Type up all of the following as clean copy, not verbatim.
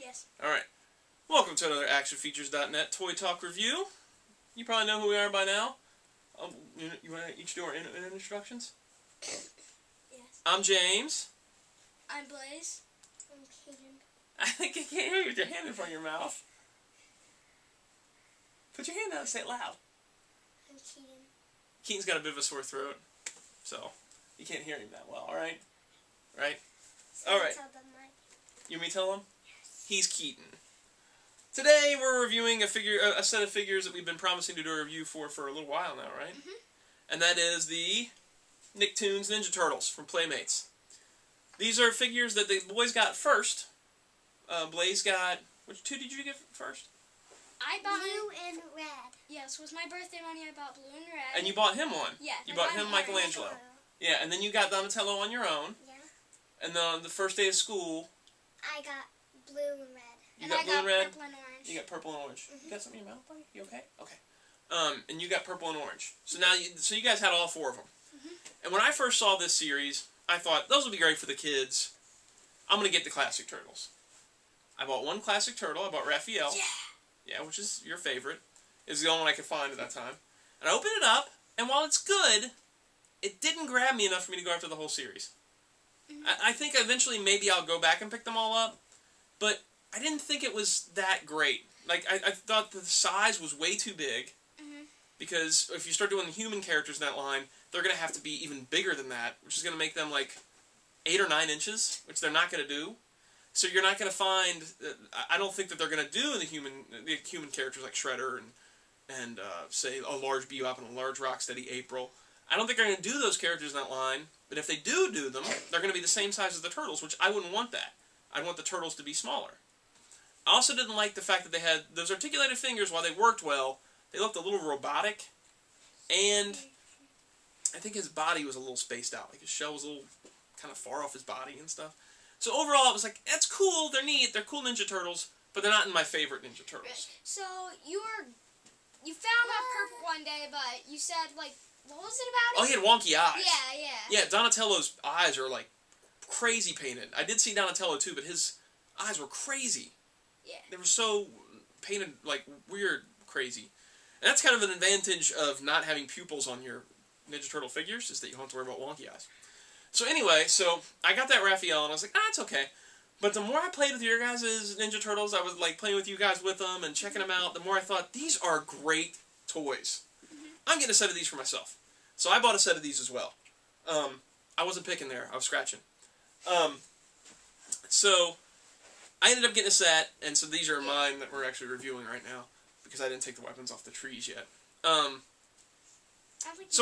Yes. Alright. Welcome to another ActionFeatures.net Toy Talk review. You probably know who we are by now. You want to each do our introductions? Yes. I'm James. I'm Blaze. I'm Keaton. I think I can't hear you with your hand in front of your mouth. Put your hand down and say it loud. I'm Keaton. Keaton's got a bit of a sore throat, so you can't hear him that well, alright? Right? Alright. You want me to tell him? Yes. He's Keaton. Today we're reviewing a set of figures that we've been promising to do a review for a little while now, right? Mm-hmm. And that is the Nicktoons Ninja Turtles from Playmates. These are figures that the boys got first. Blaze got... Which two did you get first? I bought blue and red. Yes, was my birthday money. I bought blue and red. And you bought him one. Yeah. You bought him Michelangelo. Yeah, and then you got Donatello on your own. Yeah. And then on the first day of school... I got blue and red. You got blue and red? Purple and orange. You got purple and orange. Mm-hmm. You got something in your mouth, buddy? You okay? Okay. And you got purple and orange. So now, you guys had all four of them. Mm-hmm. And when I first saw this series, I thought, those will be great for the kids. I'm going to get the classic turtles. I bought one classic turtle. I bought Raphael. Yeah. Yeah, which is your favorite. It's the only one I could find at that time. And I opened it up, and while it's good, it didn't grab me enough for me to go after the whole series. Mm-hmm. I think eventually maybe I'll go back and pick them all up, but I didn't think it was that great. Like, I thought the size was way too big, mm-hmm. because if you start doing the human characters in that line, they're going to have to be even bigger than that, which is going to make them like 8 or 9 inches, which they're not going to do. So you're not going to find, I don't think that they're going to do the human characters like Shredder and say a large Bebop and a large Rocksteady April. I don't think they're going to do those characters in that line, but if they do them, they're going to be the same size as the Turtles, which I wouldn't want that. I'd want the Turtles to be smaller. I also didn't like the fact that they had those articulated fingers. While they worked well, they looked a little robotic, and I think his body was a little spaced out. Like his shell was a little kind of far off his body and stuff. So overall, it was like, that's cool, they're neat, they're cool Ninja Turtles, but they're not in my favorite Ninja Turtles. So you found out purple one day, but you said, like, what was it about it? Oh, he had wonky eyes. Yeah. Yeah, Donatello's eyes are, like, crazy painted. I did see Donatello, too, but his eyes were crazy. Yeah. They were so painted, like, weird, crazy. And that's kind of an advantage of not having pupils on your Ninja Turtle figures, is that you don't have to worry about wonky eyes. So anyway, so I got that Raphael, and I was like, it's okay. But the more I played with your guys' Ninja Turtles, I was like playing with you guys with them and checking them out, the more I thought, these are great toys. Mm-hmm. I'm getting a set of these for myself. So I bought a set of these as well. I wasn't picking there, I was scratching. So I ended up getting a set, and so these are mine that we're actually reviewing right now, because I didn't take the weapons off the trees yet. So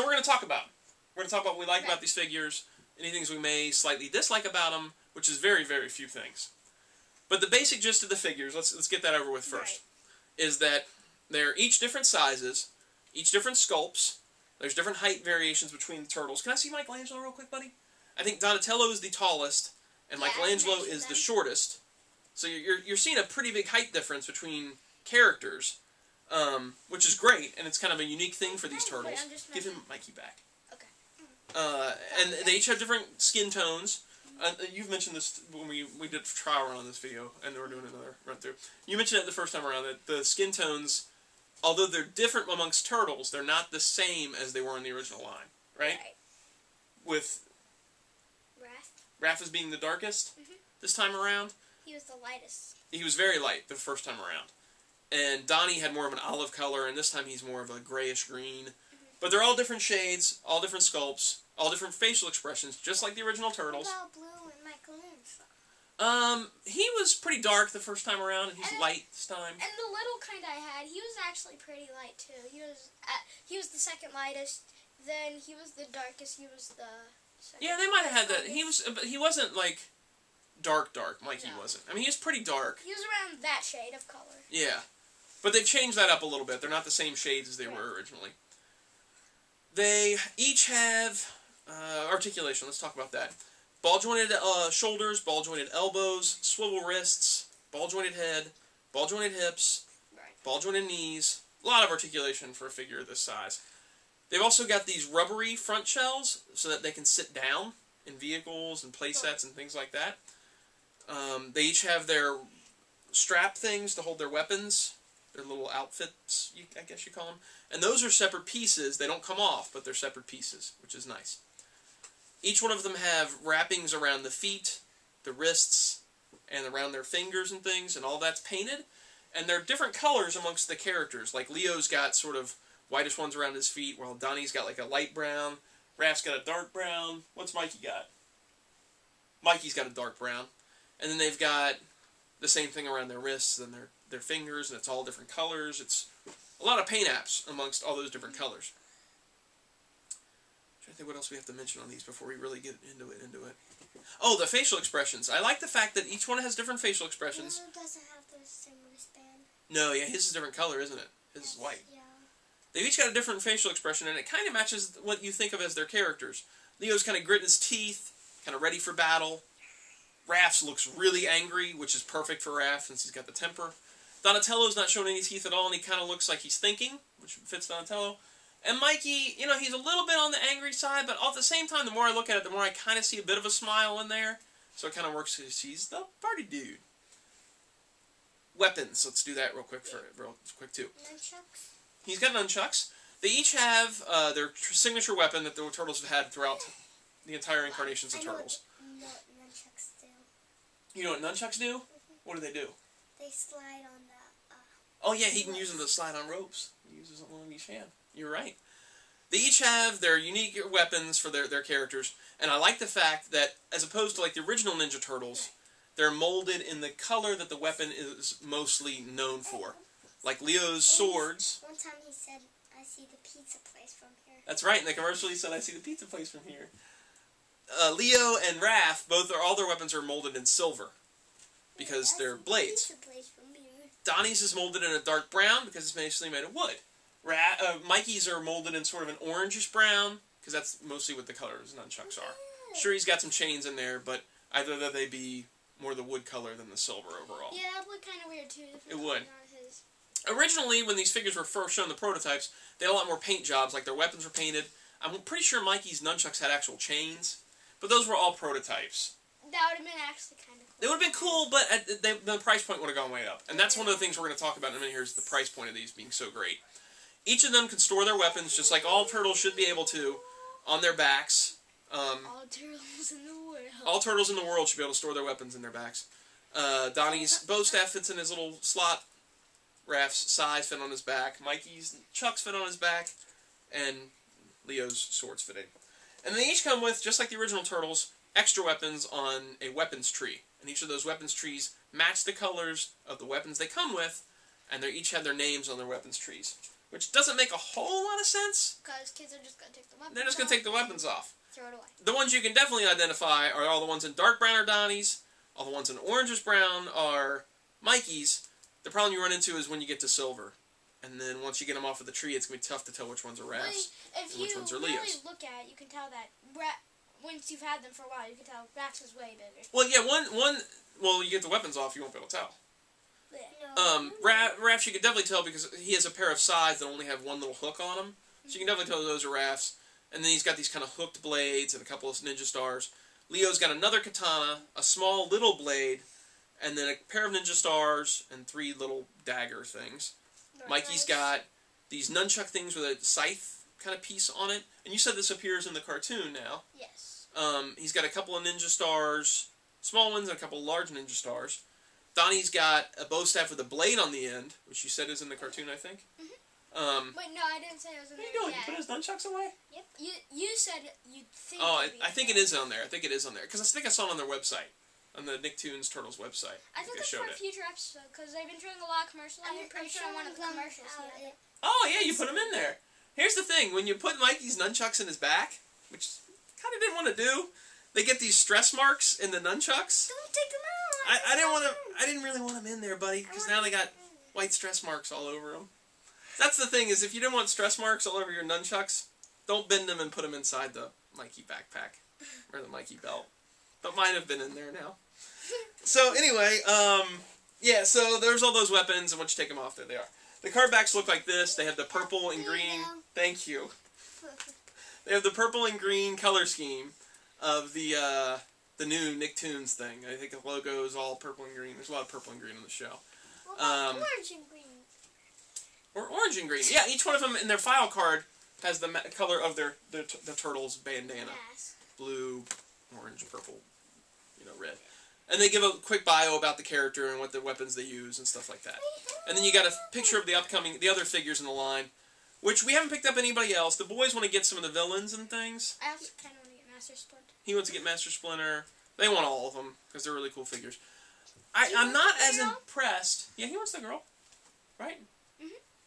we're going to talk about them. We're going to talk about what we like about these figures, any things we may slightly dislike about them, which is very, very few things. But the basic gist of the figures, let's get that over with first, is that they're each different sizes, each different sculpts. There's different height variations between the turtles. Can I see Michelangelo real quick, buddy? I think Donatello is the tallest, and Michelangelo is the shortest. So you're seeing a pretty big height difference between characters, which is great, and it's kind of a unique thing for these turtles. Give him Mikey back. And they each have different skin tones. You've mentioned this when we did a trial run on this video, and we're doing another run through. You mentioned it the first time around, that the skin tones, although they're different amongst turtles, they're not the same as they were in the original line, right? With Raph as being the darkest this time around. He was the lightest. He was very light the first time around. And Donnie had more of an olive color, and this time he's more of a grayish green. But they're all different shades, all different sculpts, all different facial expressions, just like the original Turtles. What about Blue and Michelangelo? He was pretty dark the first time around, and he's light this time. And the little kind I had, he was actually pretty light too. He was the second lightest. Then he was the darkest. He was the second. Yeah, they might have had that. But he wasn't like dark. Mikey wasn't. I mean, he was pretty dark. He was around that shade of color. Yeah, but they've changed that up a little bit. They're not the same shades as they were originally. They each have articulation. Let's talk about that. Ball-jointed shoulders, ball-jointed elbows, swivel wrists, ball-jointed head, ball-jointed hips, ball-jointed knees. A lot of articulation for a figure this size. They've also got these rubbery front shells so that they can sit down in vehicles and play sets and things like that. They each have their strap things to hold their weapons. Their little outfits, I guess you call them. And those are separate pieces. They don't come off, but they're separate pieces, which is nice. Each one of them have wrappings around the feet, the wrists, and around their fingers and things, and all that's painted. And they're different colors amongst the characters. Like Leo's got sort of whitish ones around his feet, while Donnie's got like a light brown. Raph's got a dark brown. What's Mikey got? Mikey's got a dark brown. And then they've got the same thing around their wrists and their fingers, and it's all different colors. It's a lot of paint apps amongst all those different colors. I'm trying to think what else we have to mention on these before we really get into it. Oh, the facial expressions. I like the fact that each one has different facial expressions. Leo doesn't have the same wristband. No, yeah, his is a different color, isn't it? His is white. Yeah. They've each got a different facial expression, and it kind of matches what you think of as their characters. Leo's kind of gritting his teeth, kind of ready for battle. Raph's looks really angry, which is perfect for Raph since he's got the temper. Donatello's not showing any teeth at all, and he kind of looks like he's thinking, which fits Donatello. And Mikey, you know, he's a little bit on the angry side, but at the same time, the more I look at it, the more I kind of see a bit of a smile in there. So it kind of works because he's the party dude. Weapons. Let's do that real quick too. Nunchucks. He's got nunchucks. They each have their signature weapon that the Turtles have had throughout the entire incarnations of Turtles. What nunchucks do. You know what nunchucks do? What do? They slide on the... Oh yeah, he can use them to slide on ropes. He uses one in each hand. You're right. They each have their unique weapons for their characters, and I like the fact that, as opposed to like the original Ninja Turtles, they're molded in the color that the weapon is mostly known for. Like Leo's swords. One time he said, I see the pizza place from here. That's right, in the commercial he said, I see the pizza place from here. Leo and Raph, all their weapons are molded in silver, because they're blades. Pizza place from here. Donnie's is molded in a dark brown, because it's basically made of wood. Mikey's are molded in sort of an orangish brown, because that's mostly what the color of his nunchucks are. Sure, he's got some chains in there, but I'd rather they be more the wood color than the silver overall. Yeah, that would look kind of weird too. It would. Originally, when these figures were first shown, the prototypes, they had a lot more paint jobs, like their weapons were painted. I'm pretty sure Mikey's nunchucks had actual chains, but those were all prototypes. That would have been actually kind of cool. They would have been cool, but the price point would have gone way up. And that's one of the things we're going to talk about in a minute here is the price point of these being so great. Each of them can store their weapons, just like all turtles should be able to, on their backs. All turtles in the world. All turtles in the world should be able to store their weapons in their backs. Donnie's bow staff fits in his little slot. Raph's size fit on his back. Mikey's chucks fit on his back. And Leo's swords fit in. And they each come with, just like the original Turtles, extra weapons on a weapons tree. And each of those weapons trees match the colors of the weapons they come with, and they each have their names on their weapons trees. Which doesn't make a whole lot of sense. Because kids are just going to take the weapons off. They're just going to take the weapons off. Throw it away. The ones you can definitely identify are all the ones in dark brown are Donnie's, all the ones in orangish brown are Mikey's. The problem you run into is when you get to silver. And then once you get them off of the tree, it's going to be tough to tell which ones are Raph's and which ones are Leo's. If you really look at it, you can tell that once you've had them for a while, you can tell Raph's is way bigger. Well, yeah, well, you get the weapons off, you won't be able to tell. No. Raph's you can definitely tell because he has a pair of sides that only have one little hook on them. So you can definitely tell those are Raph's. And then he's got these kind of hooked blades and a couple of ninja stars. Leo's got another katana, a small little blade, and then a pair of ninja stars and 3 little dagger things. Mikey's got these nunchuck things with a scythe kind of piece on it. And you said this appears in the cartoon now. Yes. He's got a couple of ninja stars, small ones, and a couple of large ninja stars. Donnie's got a bow staff with a blade on the end, which you said is in the cartoon, I think. Wait, no, I didn't say it was in there. What are you doing? You put his nunchucks away? Yep. You said you think. Oh, I think it is on there. I think it is on there. Because I think I saw it on their website. On the Nicktoons Turtles website. I think that's for a future episode, because they've been doing a lot of commercials. I'm pretty sure one of the commercials. Oh, yeah, you put them in there. Here's the thing. When you put Mikey's nunchucks in his back, which kind of didn't want to do, they get these stress marks in the nunchucks. Don't take them out. I didn't really want them in there, buddy, because now they got white stress marks all over them. That's the thing, is if you didn't want stress marks all over your nunchucks, don't bend them and put them inside the Mikey backpack, or the Mikey belt. But mine have been in there now. So anyway, yeah, so there's all those weapons, and once you take them off, there they are. The card backs look like this. They have the purple and green. Thank you. They have the purple and green color scheme of the new Nicktoons thing. I think the logo is all purple and green. There's a lot of purple and green on the show. Orange and green. Or orange and green. Yeah, each one of them in their file card has the color of the turtle's bandana. Yes. Blue, orange, purple, red. And they give a quick bio about the character and what the weapons they use and stuff like that. And then you got a picture of the other figures in the line, which we haven't picked up anybody else. The boys want to get some of the villains and things. I also kind of want to get Master Splinter. He wants to get Master Splinter. They want all of them because they're really cool figures. I'm not as impressed. Yeah, he wants the girl, right?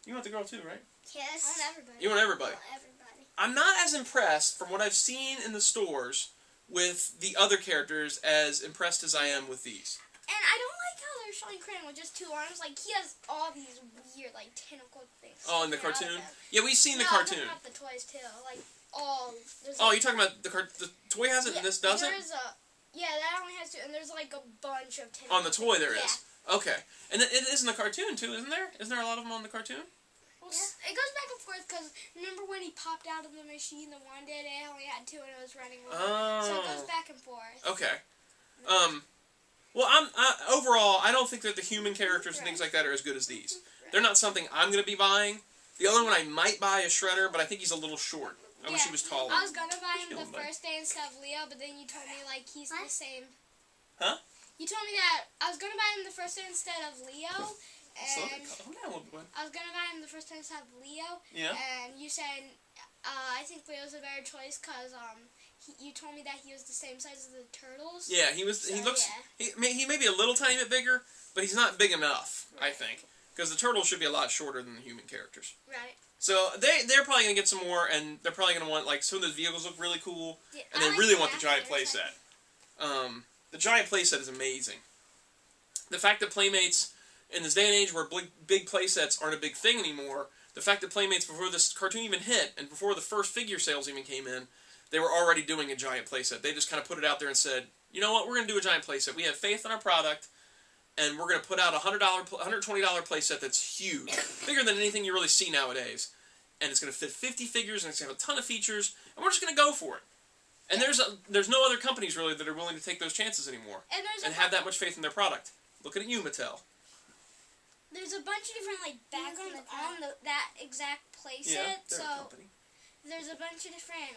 You want the girl too, right? Yes. I want everybody. You want everybody. I want everybody. I'm not as impressed from what I've seen in the stores with the other characters as impressed as I am with these. And I don't like how they're showing Krang with just 2 arms. Like, he has all these weird, like, tentacle things. Oh, in the cartoon? Yeah, we've seen the cartoon. No, I'm talking about the toys, too. Like, all... Oh, you're talking about the toy has it and this doesn't? Yeah, that only has 2, and there's, like, a bunch of tentacles. On the toy there is? Okay. And it is in the cartoon, too, isn't there? Isn't there a lot of them on the cartoon? Well, it goes back and forth, because remember when he popped out of the machine the one day, it only had 2 and it was running with it. So it goes back and forth. Okay. Well, overall, I don't think that the human characters and things like that are as good as these. They're not something I'm going to be buying. The other one I might buy is Shredder, but I think he's a little short. I wish he was taller. I was going to buy him the first day instead of Leo, but then you told me, like, he's the same. Huh? You told me that I was going to buy him the first day instead of Leo. And I was going to buy him the first time instead of Leo. Yeah. And you said, I think Leo's a better choice because you told me that he was the same size as the turtles. Yeah, he was. So, he looks. Yeah. He may be a little tiny bit bigger, but he's not big enough. Right. I think because the turtles should be a lot shorter than the human characters. Right. So they're probably gonna get some more, and they're probably gonna want like some of those vehicles look really cool, and they really want the giant playset. The giant playset is amazing. The fact that Playmates in this day and age where big playsets aren't a big thing anymore, the fact that Playmates, before this cartoon even hit, and before the first figure sales even came in, they were already doing a giant playset. They just kind of put it out there and said, you know what, we're going to do a giant playset. We have faith in our product, and we're going to put out a $120 playset that's huge, bigger than anything you really see nowadays. And it's going to fit 50 figures, and it's going to have a ton of features, and we're just going to go for it. And there's no other companies, really, that are willing to take those chances anymore and have that much faith in their product. Looking at you, Mattel. There's a bunch of different like backgrounds on that exact playset, so there's a bunch of different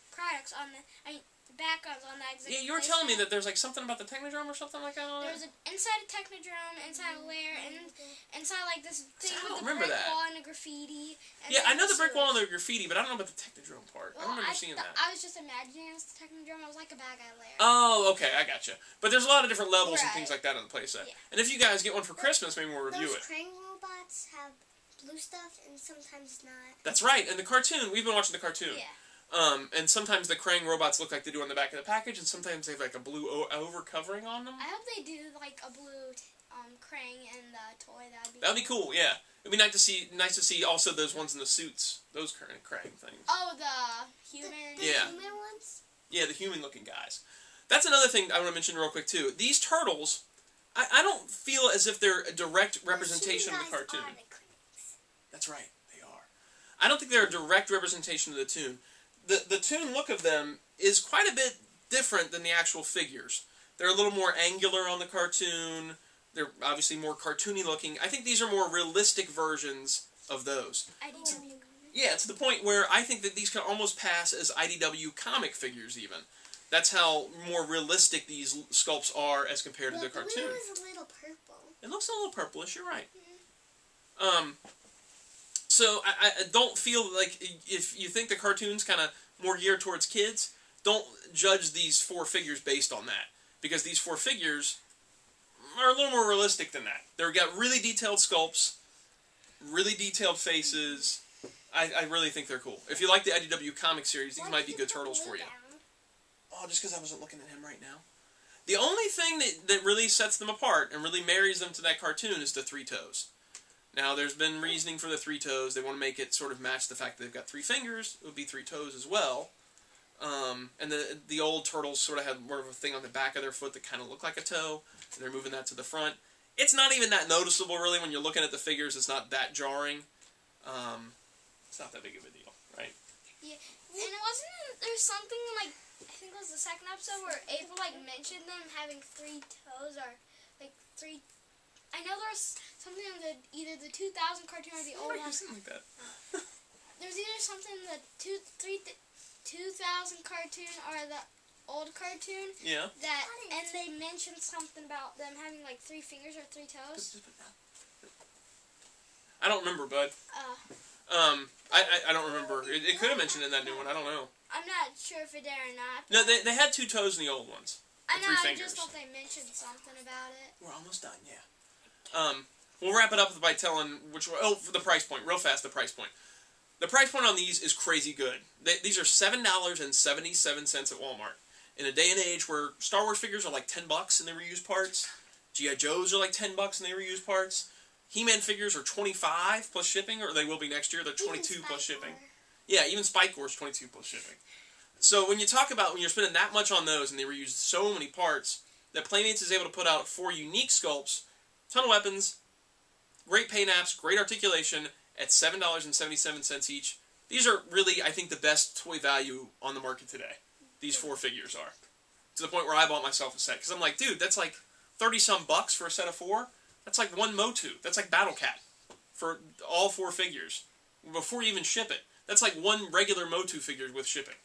products on the backgrounds on that exact. Yeah, you were telling me that there's like something about the Technodrome or something like that on it. There's inside a Technodrome, inside a lair, and inside like this thing with the brick wall and a graffiti. And yeah, I know the brick wall and the graffiti, but I don't know about the Technodrome part. Well, I don't remember seeing that. I was just imagining it was the Technodrome. It was like a bad guy lair. Oh, okay, I gotcha. But there's a lot of different levels and things like that on the playset. Yeah. And if you guys get one for Christmas, maybe we'll review it. Those Krang robots have blue stuff and sometimes not. That's right. And the cartoon, we've been watching the cartoon. Yeah. And sometimes the Krang robots look like they do on the back of the package, and sometimes they have like a blue over covering on them. I hope they do like a blue Krang in the toy. That'd be cool. Yeah, it'd be nice to see also those ones in the suits, those Krang things. Oh, the human. The human ones. Yeah, the human-looking guys. That's another thing I want to mention real quick too. These turtles, I don't feel as if they're a direct representation of the cartoon. That's right, they are. I don't think they're a direct representation of the toon. The toon look of them is quite a bit different than the actual figures. They're a little more angular on the cartoon. They're obviously more cartoony looking. I think these are more realistic versions of those. IDW. Yeah, to the point where I think that these can almost pass as IDW comic figures even. That's how more realistic these sculpts are as compared to the cartoon. The blue is a little purple. It looks a little purplish, you're right. So I don't feel like if you think the cartoon's kind of more geared towards kids, don't judge these 4 figures based on that. Because these 4 figures are a little more realistic than that. They've got really detailed sculpts, really detailed faces. I really think they're cool. If you like the IDW comic series, these might be good turtles for you. Oh, just because I wasn't looking at him right now. The only thing that really sets them apart and really marries them to that cartoon is the 3 toes. Now, there's been reasoning for the 3 toes. They want to make it sort of match the fact that they've got 3 fingers. It would be 3 toes as well. And the old turtles sort of had more of a thing on the back of their foot that kind of looked like a toe. And they're moving that to the front. It's not even that noticeable, really, when you're looking at the figures. It's not that jarring. It's not that big of a deal, right? Yeah, and there's something like, I think it was the second episode where April like mentioned them having 3 toes or like 3 I know there's something on either the 2000 cartoon or the old one. Something like that. There's either something in the 2000 cartoon or the old cartoon. Yeah. And they mentioned something about them having like 3 fingers or 3 toes. I don't remember, bud. I don't remember. It could have mentioned in that new one. I don't know. I'm not sure if it did or not. No, they had 2 toes in the old ones. I know. 3 I fingers. just thought they mentioned something about it. We're almost done. Yeah. We'll wrap it up by telling which one. Oh, for the price point, real fast. The price point. The price point on these is crazy good. These are $7.77 at Walmart. In a day and age where Star Wars figures are like $10 and they reuse parts, G.I. Joes are like $10 and they reuse parts. He-Man figures are $25 plus shipping, or they will be next year. They're $22 plus shipping. Yeah, even Spike Core is $22 plus shipping. So when you talk about when you're spending that much on those and they reuse so many parts, that Playmates is able to put out 4 unique sculpts, ton of weapons, great paint apps, great articulation at $7.77 each. These are really, I think, the best toy value on the market today. These 4 figures are. To the point where I bought myself a set. Because I'm like, dude, that's like 30-some bucks for a set of 4. That's like 1 Motu. That's like Battle Cat for all 4 figures. Before you even ship it. That's like 1 regular Motu figure with shipping.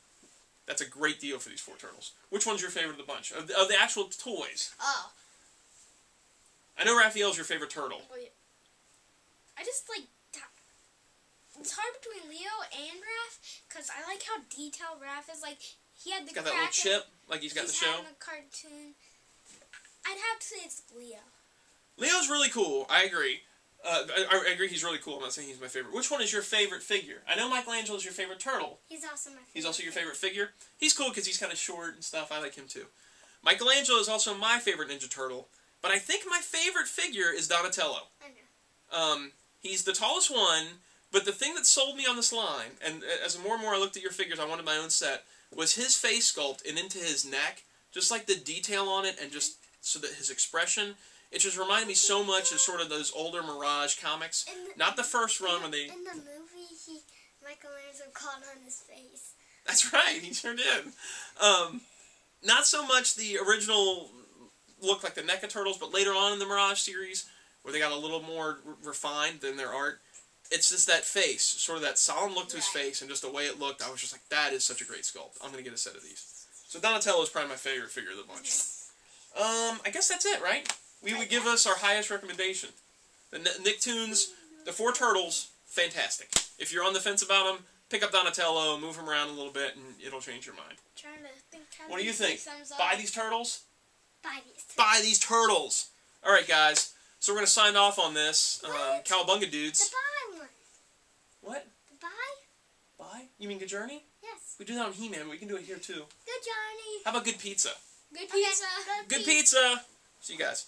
That's a great deal for these 4 turtles. Which one's your favorite of the bunch? Of the actual toys? Oh. I know Raphael's your favorite turtle. Oh, yeah. I just like... It's hard between Leo and Raph, because I like how detailed Raph is. Like, he had the got that little chip, like he's got the show. In the cartoon. I'd have to say it's Leo. Leo's really cool. I agree. I agree he's really cool. I'm not saying he's my favorite. Which one is your favorite figure? I know Michelangelo's your favorite turtle. He's also my favorite. He's also your favorite figure? He's cool because he's kind of short and stuff. I like him too. Michelangelo is also my favorite Ninja Turtle. But I think my favorite figure is Donatello. I know. He's the tallest one, but the thing that sold me on this line, and as more and more I looked at your figures, I wanted my own set, was his face sculpt and into his neck. Just like the detail on it and just so that his expression... It just reminded me so much of sort of those older Mirage comics. Not the first run when they... In the movie, Michelangelo caught on his face. That's right, he sure did. Not so much the original look like the NECA Turtles, but later on in the Mirage series, where they got a little more refined than their art. It's just that face, sort of that solemn look to his face, and just the way it looked, I was just like, that is such a great sculpt. I'm going to get a set of these. So Donatello is probably my favorite figure of the bunch. I guess that's it, right? We would give us our highest recommendation. The Nicktoons, the 4 turtles, fantastic. If you're on the fence about them, pick up Donatello, move him around a little bit, and it'll change your mind. Trying to think. What do you think? Buy these turtles? Buy these turtles. Buy these turtles! Alright, guys. So we're going to sign off on this. Cowabunga dudes. The buy one. What? The buy? Buy? You mean Good Journey? Yes. We do that on He-Man, but we can do it here too. Good journey. How about good pizza? Good pizza. Okay, Good pizza! See you guys.